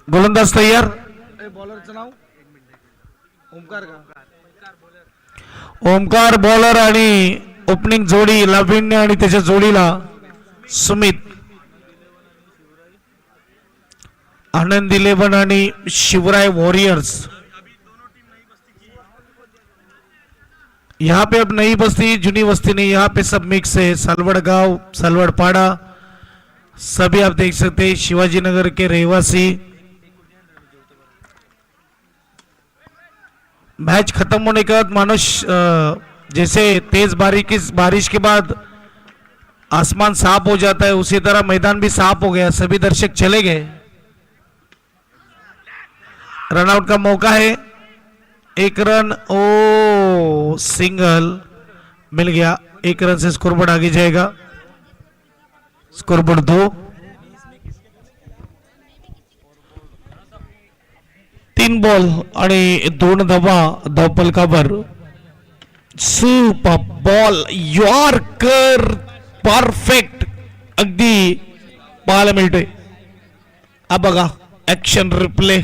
गोलंदाज तयार. बॉलरचं नाव ओमकार का? ओमकार बॉलर आणि ओपनिंग जोडी लाविन्य आणि त्याच्या जोडीला सुमित. आनंद 11 आणि शिवराय वॉरियर्स. यहाँ पे अब नई बस्ती जुनी बस्ती नहीं, यहाँ पे सब मिक्स है. सालवड़ गांव, सालवड़ पाड़ा, सभी आप देख सकते हैं शिवाजी नगर के रहवासी. मैच खत्म होने के बाद मानो जैसे तेज बारिश के बाद आसमान साफ हो जाता है, उसी तरह मैदान भी साफ हो गया. सभी दर्शक चले गए. रनआउट का मौका है. एक रन. ओ सिंगल मिल गया. एक रन से स्कोरबोर्ड आगे जाएगा. स्कोरबोर्ड 2. 3 बॉल आणि 2 धावा धावफलकावर. सुपर बॉल यॉर्कर परफेक्ट अगदी पाहायला मिळतोय. हा बघा action replay.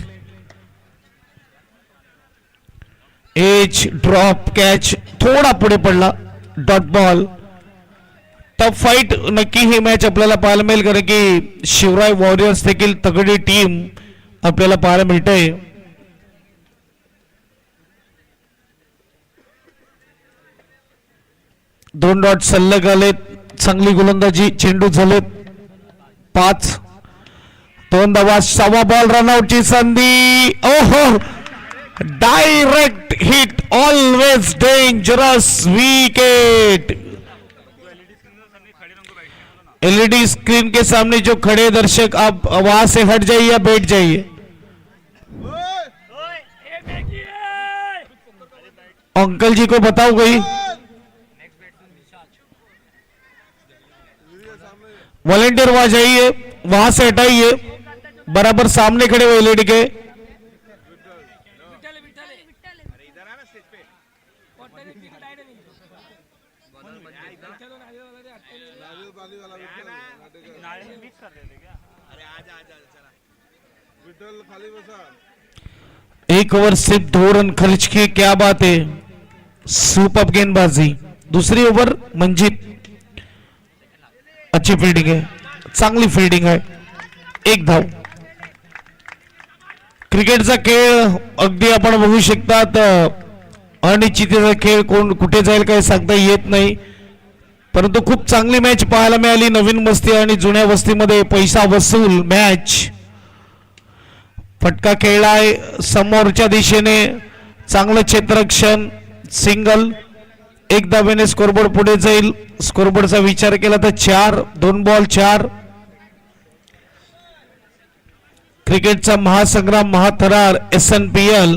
Edge drop catch थोडा पुढे पडला. Dot ball. टफ फाईट नक्की ही मॅच आपल्याला पाहायला मिळेल, कारण की शिवराय वॉरियर्स देखील तगडी टीम आपल्याला पाहायला मिळते. 2 डॉट सलग आलेत. चांगली गोलंदाजी. चेंडू झालेत 5. 2 धावा. 6वा बॉल. रनआउटची संधी. ओहो direct hit. Always dangerous wicket. LED screen के सामने जो खड़े दर्शक आप वहां से हट जाइए या बैठ जाइए. अंकल जी को बताओ गई. वॉलेंटियर वहां जाइए, वहां से हटाइए. बराबर सामने खड़े हुए एलईडी के. एक ओवर सिर्फ 2 रन खर्च किए. क्या बात है. सुपर गेंदबाजी. दूसरी ओवर मंजीत. अच्छी फील्डिंग है. चांगली फील्डिंग आहे. 1 धाव. क्रिकेटचा खेळ अगदी आपण बघू शकतात. अनिश्चिततेचा खेळ. कोण कुठे जाईल काही सांगता येत नाही, परंतु खूप चांगली मॅच पाहायला मिळाली. नवीन वस्ती आणि जुन्या वस्तीमध्ये पैसा वसूल मॅच. फटका खेळलाय समोरच्या दिशेने. चांगलं क्षेत्ररक्षण. सिंगल. 1 धावेने स्कोरबोर्ड पुढे जाईल. स्कोरबोर्डचा विचार केला तर 4. 2 बॉल 4. क्रिकेटचा महासंग्राम महाथरार SNPL.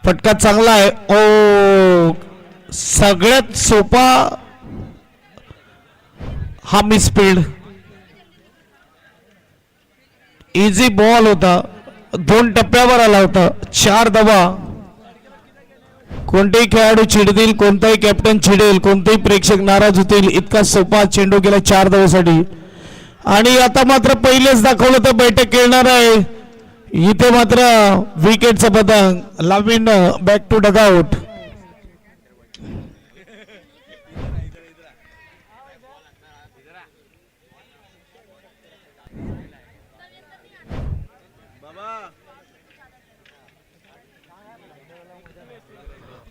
फटका चांगला आहे. ओ सगळ्यात सोपा हा मिसफील्ड. इझी बॉल होता. 2 टप्प्यावर आला होता. 4 धावा. कोणतेही खेळाडू चिडतील, कोणताही कॅप्टन चिडेल, कोणतेही प्रेक्षक नाराज होतील. इतका सोपा चेंडू गेला 4 धावासाठी. आणि आता मात्र पहिलेच दाखवलं तर बैठक खेळणार आहे. इथे मात्र विकेटचा पतंग. लाविन बॅक टू डगआउट.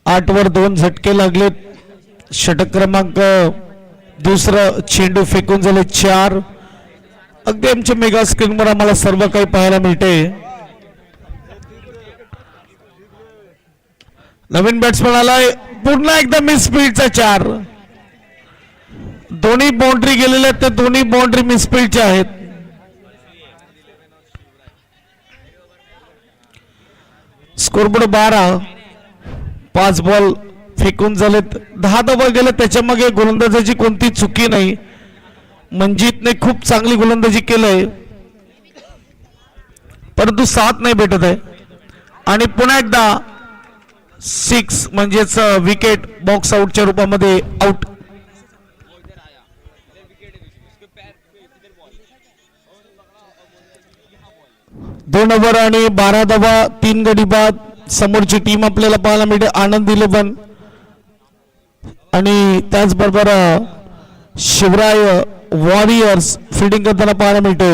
आठ वर 2 झटके लागलेत. षटक क्रमांक 2. चेंडू फेकून झाले 4. अगदी आमच्या मेगा स्क्रीनवर आम्हाला सर्व काही पाहायला मिळते. नवीन बॅट्समन आलाय. पुन्हा एकदा मिसफील्डचा 4. दोन्ही बाउंड्री गेलेल्या आहेत. ते दोन्ही बाउंड्री मिसफील्डच्या आहेत. स्कोरबोर्ड 12. 5 बॉल फेकून झालेत. 10 धावा गेले. त्याच्या मागे गोलंदाजाची कोणती चुकी नाही. मंजितने खूप चांगली गोलंदाजी केलंय, परंतु 7 नाही भेटत आहे. आणि पुन्हा एकदा 6 म्हणजेच विकेट बॉक्स आउटच्या रूपामध्ये आउट. 2 ओव्हर आणि 12 धावा 3 गडी बाद. समोरची टीम आपल्याला पाहायला मिळते आनंद 11 आणि त्याचबरोबर शिवराय वॉरियर्स फिल्डिंग करताना पाहायला मिळते.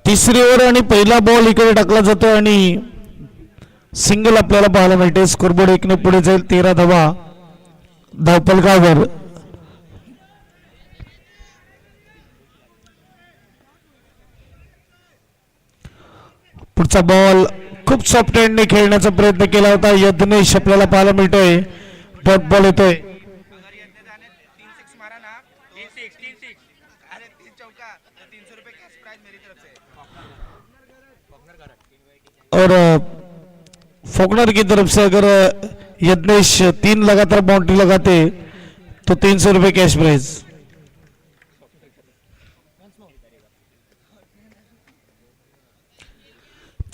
तिसरी ओव्हर आणि पहिला बॉल इकडे टाकला जातो आणि सिंगल आपल्याला पाहायला मिळते. स्कोरबोर्ड 1 ने पुढे जाईल. 13 धावा धावपलकावर. पुढचा बॉल खूप सॉफ्ट हँडने खेळण्याचा प्रयत्न केला होता. यज्ञेश आपल्याला पाहायला मिळतोय. डॉट बॉल येतोय. और फॉकनर की तरफ से अगर यज्ञेश 3 लगातार बाउंड्री लगाते तो 300 रुपये कैश प्राइज.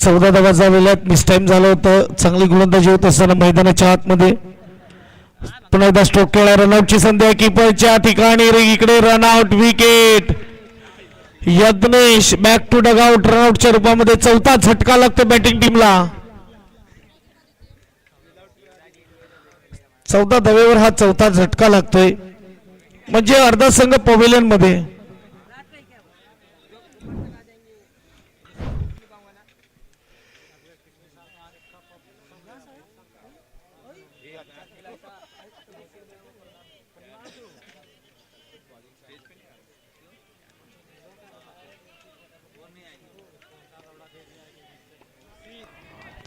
चौदा धावा झालेल्या आहेत. मिस टाइम झालं होतं. चांगली गोलंदाजी होत असताना मैदानाच्या आतमध्ये पुन्हा एकदा स्ट्रोक केला. रनआउटची संधी आहे कीपरच्या ठिकाणी. इकडे run out wicket. Yagnesh back to dugout. रनआउटच्या रूपामध्ये चौथा झटका लागतो बॅटिंग टीमला. 14 धावेवर हा चौथा झटका लागतोय म्हणजे अर्धा संघ पवेलियन मध्ये.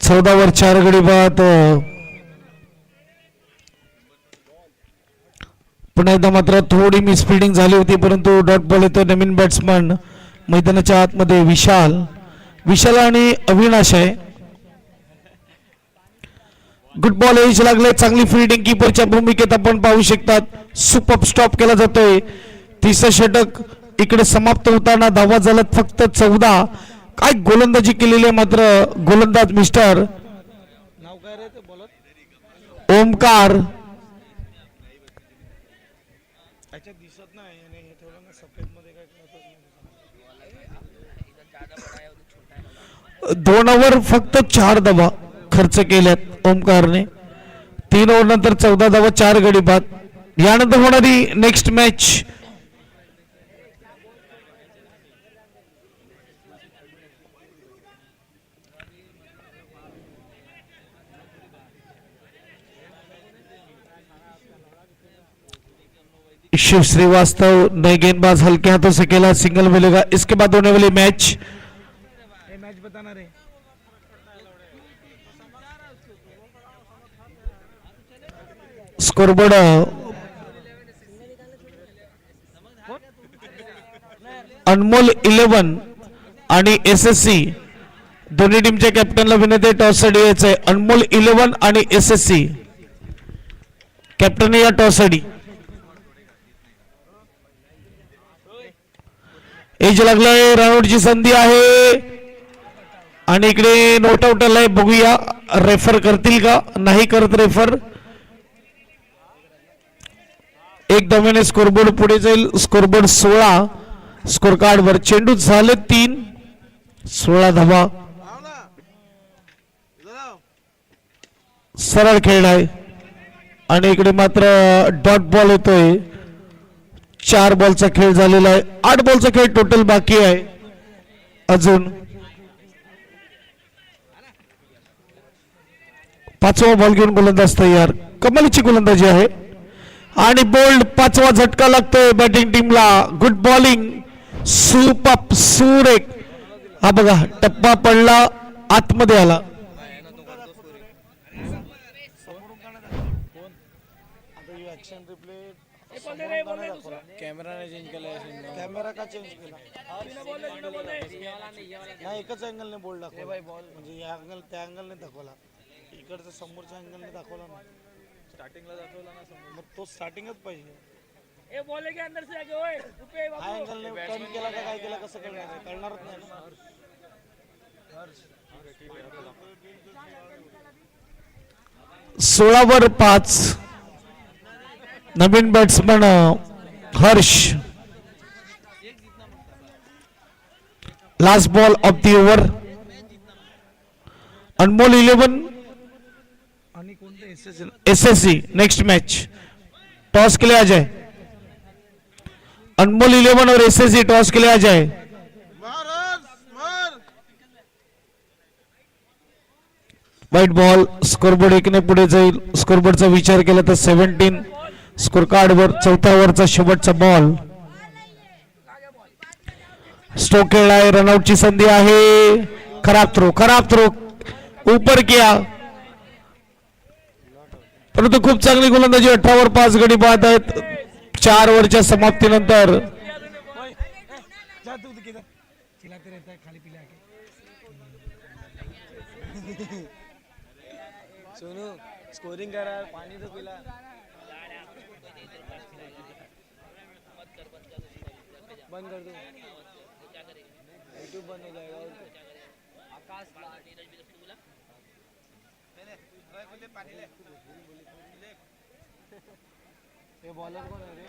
चौदा वर 4 गडी बाद. पुन्हा एकदा मात्र थोडी मिसफिल्डिंग झाली होती परंतु डॉट बॉल येतो. नवीन बॅट्समन मैदानाच्या आतमध्ये विशाल आणि अविनाश आहे. गुड बॉल एज लागले. चांगली फिल्डिंग कीपरच्या भूमिकेत आपण पाहू शकतात. सुपर स्टॉप केला जातोय. तिसरं षटक इकडे समाप्त होताना धावा झाल्यात फक्त 14. काय गोलंदाजी केलेली आहे मात्र गोलंदाज मिस्टर नाव काय रे ते बॉलर? ओमकार. त्याच्यात दिसत नाही आणि हे ठेवलं ना सफेद मध्ये काय कळतच 2 ओव्हर फक्त 4 धावा खर्च केल्यात ओमकारने. 3 ओव्हर नंतर 14 धावा 4 गडी बाद. यानंतर होणारी नेक्स्ट मॅच शिव श्रीवास्तव नए गेंदबाज हल्के हाथों से खेला. सिंगल मिलेगा. इसके बाद होने वाली मैच बताना रे. स्कोरबोर्ड अनमोल 11 आणि SSC दोन्ही टीमच्या कॅप्टनला विनंती टॉस साठी यायचंय. अनमोल 11 आणि SSC कॅप्टन या टॉस साठी. एज लागलाय. रनआउटची संधी आहे आणि इकडे नोट आउट आलाय. बघूया रेफर करतील का. नाही करत रेफर. 1 धावेने स्कोरबोर्ड पुढे जाईल. स्कोरबोर्ड 16. स्कोर कार्ड वर चेंडू झाले 3. 16 धावा. सरळ खेळ आहे आणि इकडे मात्र डॉट बॉल येतोय. 4 बॉलचा खेळ झालेला आहे. 8 बॉलचा खेळ टोटल बाकी आहे अजून. 5वा बॉल घेऊन गोलंदाज तयार. कमालीची गोलंदाजी आहे आणि बोल्ड 5वा झटका लागतोय बॅटिंग टीमला. Good bowling. सुपर सुरेख. हा बघा टप्पा पडला आतमध्ये आला. कॅमेरा नाही चेंज केला कॅमेरा का चेंज केला नाही एकच अँगलने बॉल दाखवला म्हणजे या अँगल त्या अँगलने दाखवला इकडचा समोरच्या अँगलने दाखवला ना स्टार्टिंगला दाखवला ना मग तो स्टार्टिंगच पाहिजे हा अँगलने टर्न केला का काय केला कसं कळणार आहे कळणारच नाही ना 16/5 नवीन batsman Harsh last ball of the over Anmol 11 आणि कोणते एसएससी नेक्स्ट मैच टॉस के लिए आ जाए अनमोल 11 और एसएससी टॉस के लिए आ जाए व्हाईट बॉल स्कोरबोर्ड एकने पुढे जाईल स्कोरबोर्डचा विचार केला तर 17 स्कोर कार्ड वर चौथ्या ओव्हरचा शेवटचा बॉल स्ट्रोक खेळलाय रनआउटची संधी आहे खराब थ्रो ऊपर किया परंतु खूप चांगली गोलंदाजी 18 वर 5 गडी बाद आहेत 4 ओव्हरच्या समाप्तीनंतर सोनू स्कोरिंग करा पानी तो पिला बंद कर दो यूट्यूब बंद हो जाएगा और आकाश ये बॉलर कौन है रे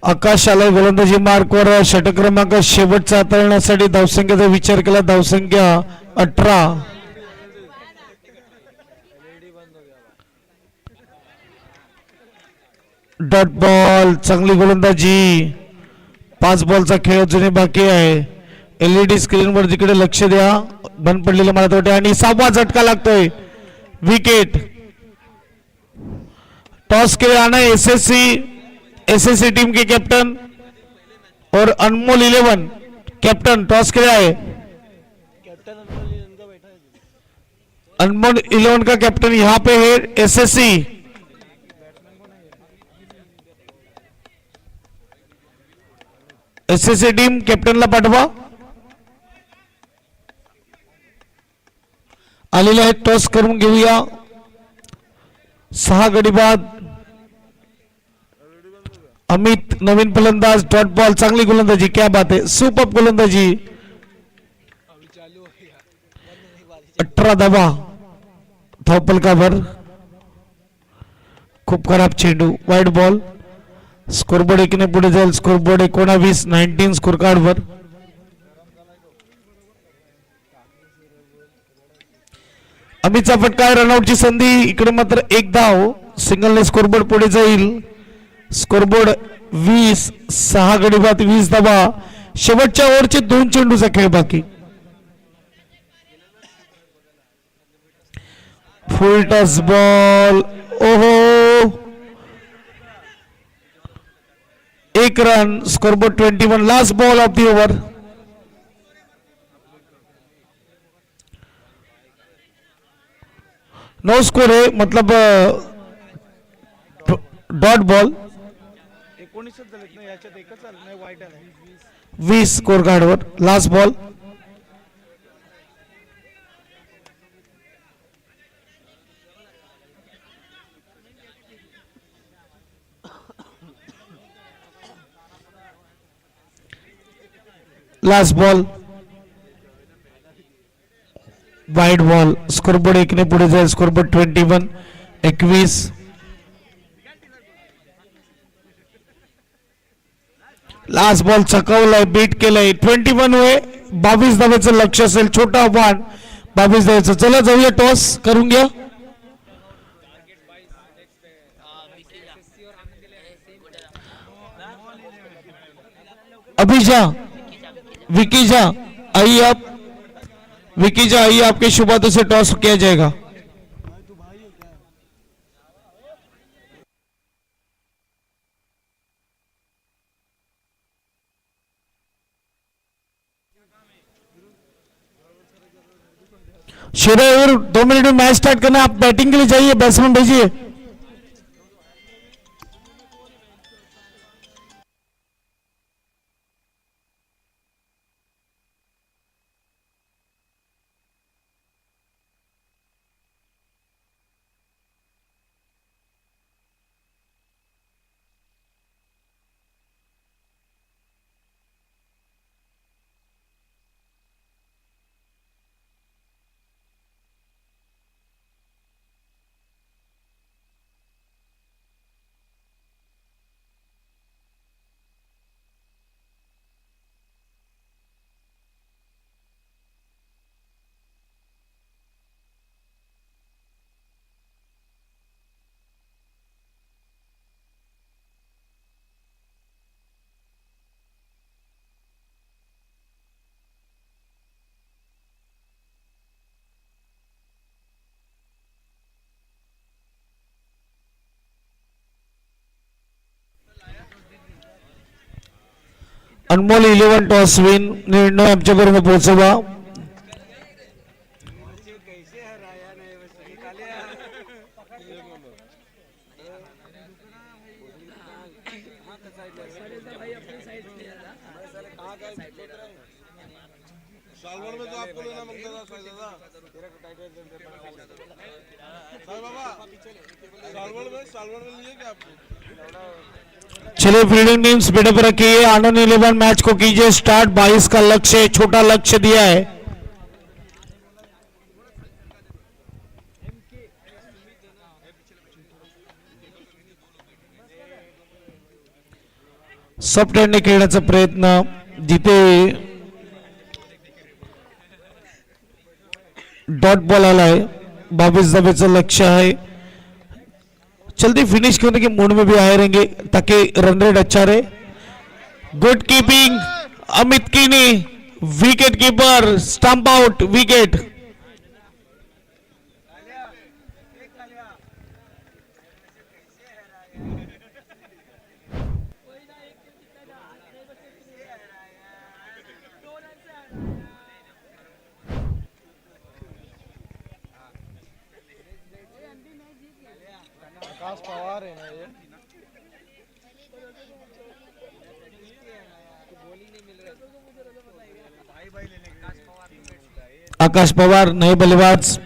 आकाश आलाय गोलंदाजी मार्कवर षटक क्रमांक शेवटचा हाताळण्यासाठी धावसंख्येचा विचार केला धावसंख्या 18 डॉट बॉल चांगली गोलंदाजी 5 बॉलचा खेळ अजूनही बाकी आहे एलईडी स्क्रीनवर जिकडे लक्ष द्या बंद पडलेले मला वाटते आणि 6वा झटका लागतोय विकेट टॉस के लिए आना एसएससी टीम के कैप्टन और अनमोल 11 कैप्टन टॉस के लिए आए अनमोल 11 का कैप्टन यहाँ पे है एसएससी टीम कैप्टनला पाठवा आलेले आहेत टॉस करून घेऊया 6 गडी बाद अमित नवीन फलंदाज डॉट बॉल चांगली गोलंदाजी क्या बात है सुपर गोलंदाजी 18 धावा धावपलकावर खूप खराब चेंडू वाईट बॉल स्कोरबोर्ड एकने पुढे जाईल स्कोरबोर्ड 19 स्कोर कार्ड वर अमितचा फटका रनआउटची संधी इकडे मात्र एक धाव सिंगलने स्कोरबोर्ड पुढे जाईल स्कोरबोर्ड 20 6 गडी बाद 20 धावा शेवटच्या ओव्हरचे 2 चेंडूचा खेळ बाकी फुल टॉस बॉल ओहो 1 run scoreboard 21 last ball of the over no score है मतलब डॉट बॉल 19च झालेत ना याच्यात एकच आलं नाही वाईट आलं 20 स्कोर कार्ड वर last ball last ball wide ball scoreboard एकने पुढे जाईल स्कोरबोर्ड 21 लास्ट बॉल चकवलाय बीट केलंय 21 होय 22 धावेचं लक्ष असेल छोटा आव्हान 22 धावेचं चला जाऊया टॉस करून घ्या अभिजा विकीजा आइए आप विकीजा आइए आपके शुभ हाथों से टॉस किया जाएगा शेरा और 2 मिनट में मैच स्टार्ट करना आप बैटिंग के लिए जाइए बैट्समैन भेजिए अनमोल 11 टॉस विन निर्णय आमच्यापर्यंत पोहोचवा. चलिए फील्डिंग टीम्स बेटे पर रखिए. आनंद 11 मैच को कीजिए स्टार्ट. 22 का लक्ष्य, छोटा लक्ष्य दिया है. सॉफ्ट हँडने खेळण्याचा प्रयत्न जिथे डॉट बॉल आलाय. 22 धावेचं लक्ष्य आहे. जल्दी फिनिश करने के मूड में भी आए रहेंगे ताकि रन रेट अच्छा रहे. Good keeping Amit Kini, wicket keeper stump out wicket. Akash Pawar है ना ये. आकाश पवार नए बल्लेबाज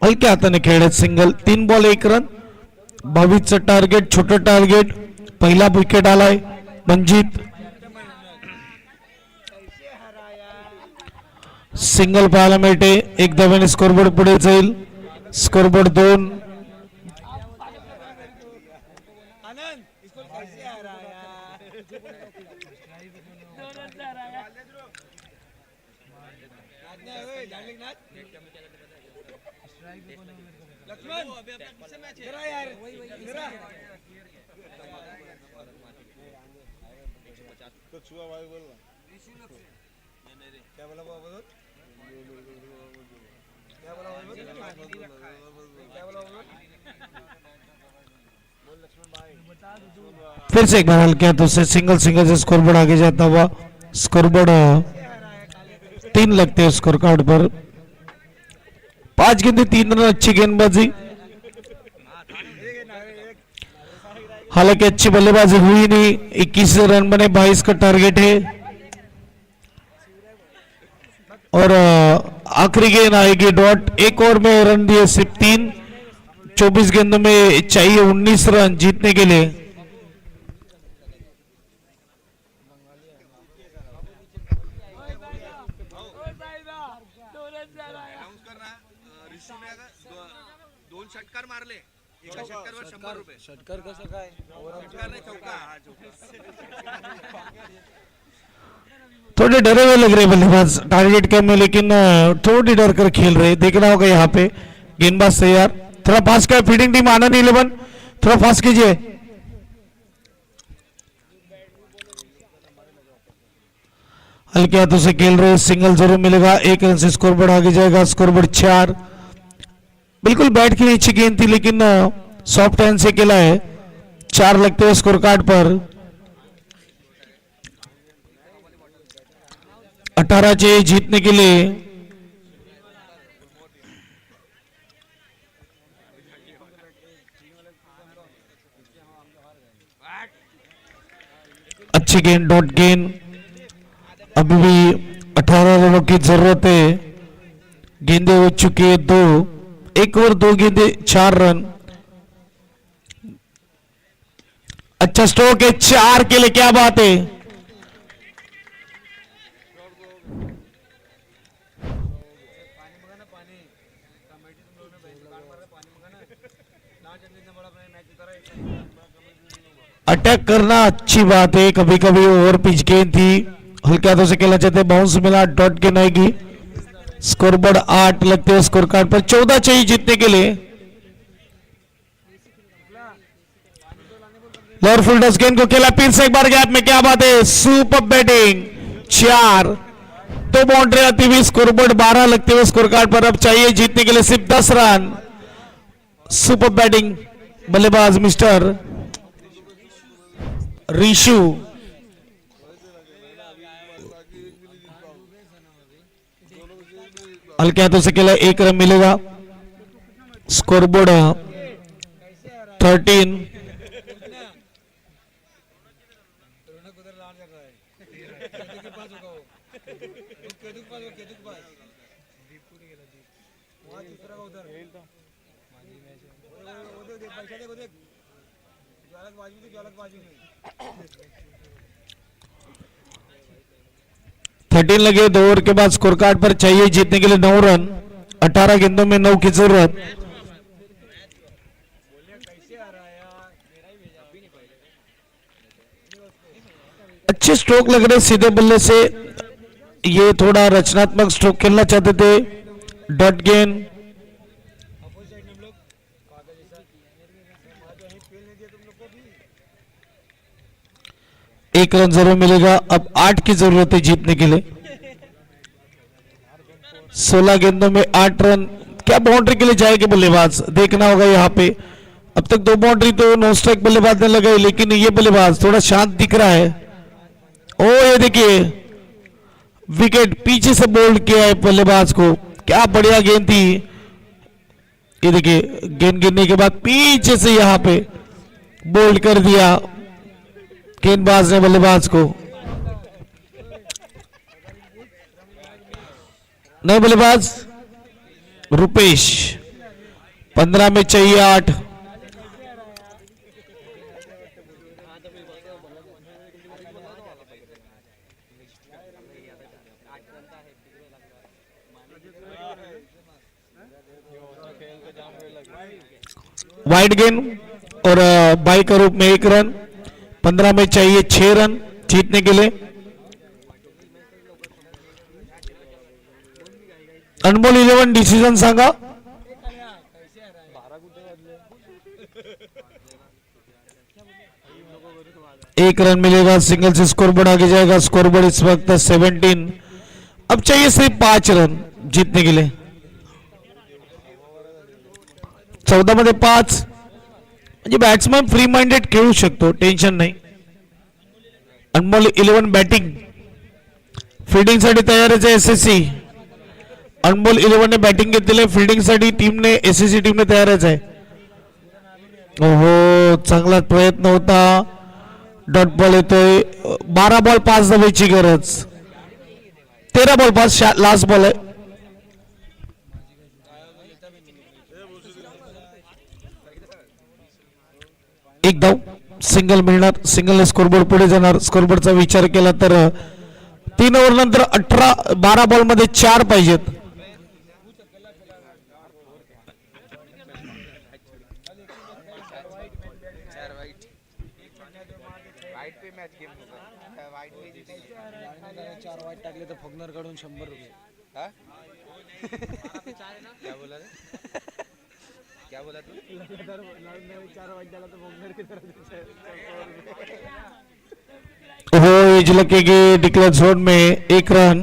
हलक्या हाताने खेळत सिंगल. 3 ball 1 run. 22चं टार्गेट, छोटं टार्गेट. पहिला विकेट आलाय मंजित. सिंगल पाहायला मिळते. 1 धावेने स्कोरबोर्ड पुढे जाईल. स्कोरबोर्ड 2. फिर से एक बार हल्के हाथों से सिंगल से स्कोरबोर्ड आगे जाता हुआ. स्कोरबोर्ड 3 लगते हैं स्कोर कार्ड पर. 5 गेंदे 3 रन. अच्छी गेंदबाजी. हालांकि अच्छी बल्लेबाजी हुई नहीं. 21 रन बने. 22 का टारगेट है और आखिरी गेंद आएगी डॉट. 1 ओवर में रन दिए सिर्फ 3. 24 गेंदों में चाहिए 19 रन जीतने के लिए. षटकार मारले. एका षटकारवर 100 रुपये. षटकार कसं काय? षटकार नाही, चौका. थोड़े डरे हुए लग रहे बल्लेबाज. टारगेट कम है लेकिन थोड़ी डर कर खेल रहे. देखना होगा यहाँ पे. गेंदबाज तैयार. थोड़ा फास्ट कर फील्डिंग टीम आनंद 11. थोड़ा फास्ट कीजिए. हल्के हाथों से खेल रहे. सिंगल जरूर मिलेगा. 1 रन से स्कोरबोर्ड आगे जाएगा. स्कोरबोर्ड 4. बिल्कुल बैट की अच्छी गेंद थी लेकिन सॉफ्ट हैंड से खेला है. 4 लगते हैं स्कोर कार्ड पर. 18 चाहिए जीतने के लिए. अच्छी गेंद, डॉट गेंद. अभी भी 18 रनों की जरूरत है. गेंदे हो चुकी है 2. 1 ओवर 2 गेंदे 4 रन. अच्छा स्ट्रोक है 4 के लिए. क्या बात है. अटैक करना अच्छी बात है. कभी कभी ओवर पिच गेंद थी. हल्के हाथों से खेलना चाहते. बाउंस मिला. डॉट गेंद आएगी. स्कोरबोर्ड 8 लगते हैं स्कोर कार्ड पर. 14 चाहिए जीतने के लिए. लोअर फुल टॉस गेंद को खेला. फिर से एक बार गैप में. क्या बात है. Super batting. 4 2 बाउंड्री आती हुई. स्कोरबोर्ड 12 लगते हुए स्कोर कार्ड पर. अब चाहिए जीतने के लिए सिर्फ 10 रन. सुपर बैटिंग बल्लेबाज मिस्टर रिशु. हल्के हाथों से खेला, 1 रन मिलेगा। स्कोरबोर्ड 13। थर्टीन लगे। 2 ओवर के बाद स्कोर कार्ड पर चाहिए जीतने के लिए 9 रन। 18 गेंदों में 9 की जरूरत। अच्छे स्ट्रोक लग रहे सीधे बल्ले से। ये थोड़ा रचनात्मक स्ट्रोक खेलना चाहते थे। डॉट गेंद। एक रन जरूर मिलेगा। अब 8 की जरूरत है जीतने के लिए। 16 गेंदों में 8 रन। क्या बाउंड्री के लिए जाएंगे बल्लेबाज, देखना होगा यहाँ पे। अब तक 2 बाउंड्री तो नो स्ट्राइक बल्लेबाज ने लगाई, लेकिन ये बल्लेबाज थोड़ा शांत दिख रहा है। ओ ये देखिए, विकेट पीछे से बोल्ड किया है बल्लेबाज को। क्या बढ़िया गेंद थी। ये देखिए, गेंद गिरने के बाद पीछे से यहाँ पे बोल्ड कर दिया गेंदबाज ने बल्लेबाज को। नए बल्लेबाज रुपेश। 15 में चाहिए 8। वाइड गेंद और बाई का रूप में 1 रन। 15 में चाहिए 6 रन जीतने के लिए। अनमोल 11 डिसीजन सांगा। एक रन मिलेगा। सिंगल से स्कोरबोर्ड आगे जाएगा। स्कोरबोर्ड इस वक्त 17। अब चाहिए सिर्फ 5 रन जीतने के लिए। 14 मध्ये 5। म्हणजे बॅट्समन फ्री माइंडेड खेळू शकतो, टेन्शन नाही। अनमोल 11 बॅटिंग फिल्डिंग साठी तयारच आहे एसएससी। अनमोल 11 ने बॅटिंग घेतलेली आहे, फिल्डिंग साठी टीमने एसएससी टीमने तयारच आहे। ओहो, चांगला प्रयत्न होता। डॉट बॉल येतोय। 12 बॉल 5 धावेची गरज। 13 बॉल 5 लास्ट बॉल आहे। एक धाव सिंगल मिळणार। सिंगल स्कोरबोर्ड पुढे जाणार। स्कोरबोर्डचा विचार केला तर 3 ओव्हर नंतर 12 बॉल मध्ये 4 पाहिजेत। टाकले तर फगनर काढून 100 रुपये। क्या बोला रे? क्या बोला तू? 4 वाईट डाला तर फगनर की तरह वो एज लगेगी डिक्लेयर जोन में 1 रन।